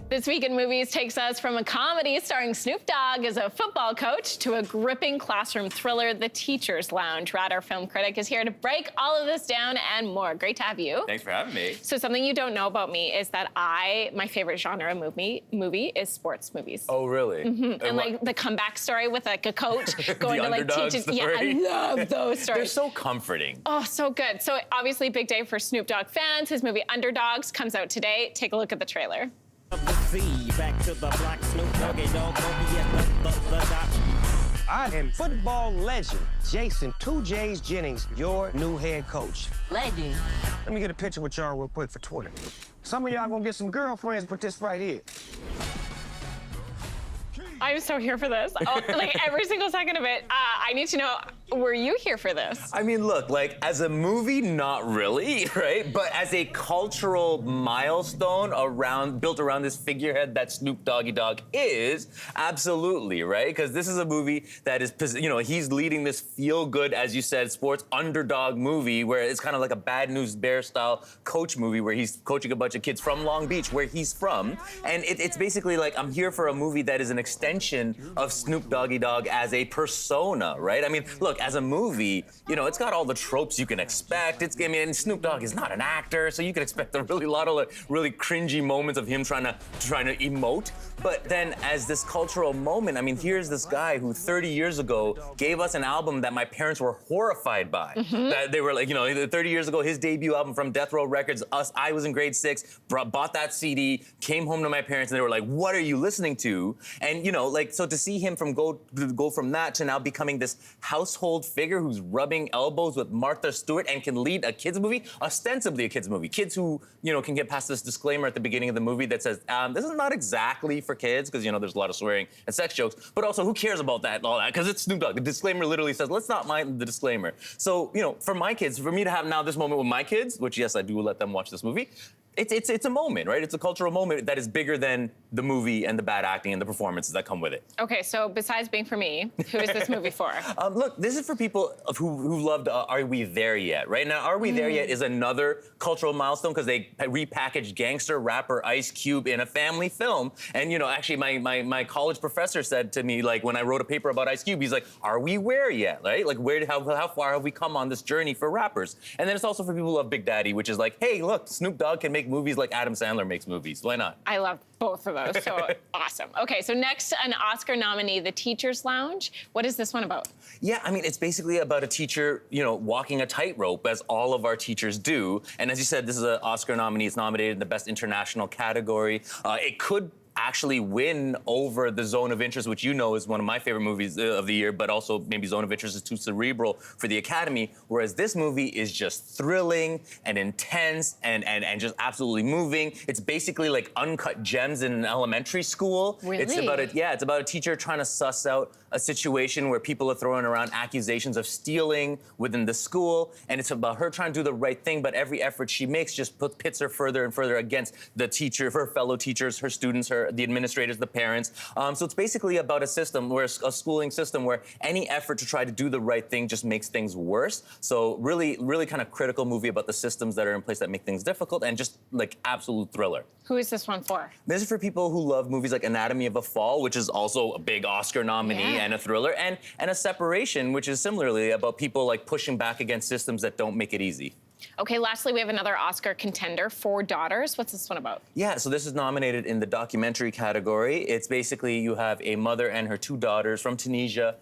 This Week in Movies takes us from a comedy starring Snoop Dogg as a football coach to a gripping classroom thriller, The Teacher's Lounge. Rad, our film critic, is here to break all of this down and more. Great to have you. Thanks for having me. So something you don't know about me is that my favorite genre of movie is sports movies. Oh, really? Mm-hmm. And like the comeback story with like a coach going to like teach it. Yeah, I love those stories. They're so comforting. Oh, so good. So obviously big day for Snoop Dogg fans. His movie Underdogs comes out today. Take a look at the trailer. Back to the block, Snoop Dogg, I am football legend Jason 2J's Jennings, your new head coach. Legend? Let me get a picture with y'all real quick for Twitter. Some of y'all gonna get some girlfriends with this right here. I'm so here for this. Oh, like every single second of it. I need to know, were you here for this? I mean, look, like as a movie, not really, right? But as a cultural milestone built around this figurehead that Snoop Doggy Dogg is, absolutely, right? Because this is a movie that is, he's leading this feel-good, as you said, sports underdog movie where it's kind of like a Bad News Bear style coach movie where he's coaching a bunch of kids from Long Beach, where he's from. And it's basically like, I'm here for a movie that is an extension of Snoop Doggy Dogg as a persona, right? I mean, look, as a movie, it's got all the tropes you can expect. And Snoop Dogg is not an actor, so you can expect a lot of like, really cringy moments of him trying to emote. But then as this cultural moment, I mean, here's this guy who 30 years ago gave us an album that my parents were horrified by. Mm-hmm. That they were like, 30 years ago, his debut album from Death Row Records, I was in grade 6, bought that CD, came home to my parents, and they were like, what are you listening to? And, so to see him go from that to now becoming this household figure who's rubbing elbows with Martha Stewart and can lead a kids movie, ostensibly a kids movie. Kids who, can get past this disclaimer at the beginning of the movie that says, this is not exactly for kids, because, there's a lot of swearing and sex jokes, but also who cares about that and all that, because it's Snoop Dogg. The disclaimer literally says, let's not mind the disclaimer. So, for my kids, for me to have now this moment with my kids, which yes, I do let them watch this movie, it's a moment, right? It's a cultural moment that is bigger than the movie and the bad acting and the performances that come with it. Okay, so besides being for me, who is this movie for? Look, this is for people who loved Are We There Yet, right? Now, Are We There Yet is another cultural milestone because they repackaged gangster rapper Ice Cube in a family film. And, actually my college professor said to me, like, when I wrote a paper about Ice Cube, he's like, are we where yet, right? Like, how far have we come on this journey for rappers? And then it's also for people who love Big Daddy, which is like, hey, look, Snoop Dogg can make movies like Adam Sandler makes movies. Why not? I love both of those, so awesome. Okay, so next, an Oscar nominee, The Teacher's Lounge. What is this one about? Yeah, I mean, it's basically about a teacher, walking a tightrope, as all of our teachers do. And as you said, this is an Oscar nominee. It's nominated in the Best International category. It could actually win over The Zone of Interest, which is one of my favorite movies of the year, but also maybe Zone of Interest is too cerebral for the Academy, whereas this movie is just thrilling and intense and just absolutely moving. It's basically like Uncut Gems in an elementary school. Really? It's about a teacher trying to suss out a situation where people are throwing around accusations of stealing within the school, and it's about her trying to do the right thing, but every effort she makes just pits her further and further against the teacher, her fellow teachers, her students, the administrators, the parents. So it's basically about a schooling system where any effort to try to do the right thing just makes things worse. So really, really kind of critical movie about the systems that are in place that make things difficult, and just like absolute thriller. Who is this one for? This is for people who love movies like Anatomy of a Fall, which is also a big Oscar nominee and a thriller, and A Separation, which is similarly about people like pushing back against systems that don't make it easy. Okay, lastly, we have another Oscar contender, Four Daughters. What's this one about? Yeah, so this is nominated in the documentary category. It's basically you have a mother and her 2 daughters from Tunisia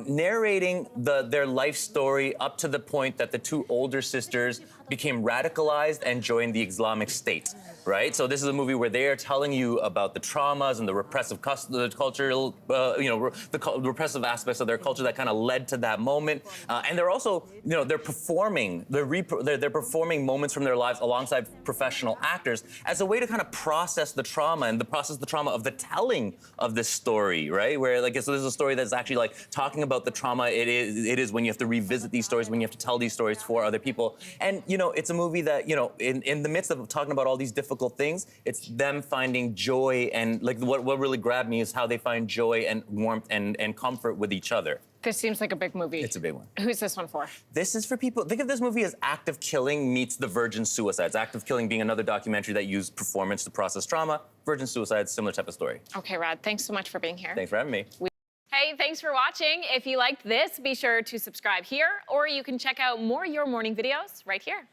narrating their life story up to the point that the 2 older sisters became radicalized and joined the Islamic State, right? So this is a movie where they are telling you about the traumas and the repressive cultural, the repressive aspects of their culture that kind of led to that moment. And they're also, they're performing moments from their lives alongside professional actors as a way to kind of process the trauma of the telling of this story, right? Where so this is a story that's actually like talking about the trauma it is when you have to revisit these stories, when you have to tell these stories for other people. And, it's a movie that, in the midst of talking about all these difficult things, it's them finding joy, and like what really grabbed me is how they find joy and warmth and comfort with each other. This seems like a big movie. It's a big one. Who's this one for? This is for people, think of this movie as Act of Killing meets The Virgin Suicides. Act of Killing being another documentary that used performance to process trauma. Virgin Suicides, similar type of story. Okay, Rad, thanks so much for being here. Thanks for having me. Hey, thanks for watching. If you liked this, be sure to subscribe here, or you can check out more Your Morning videos right here.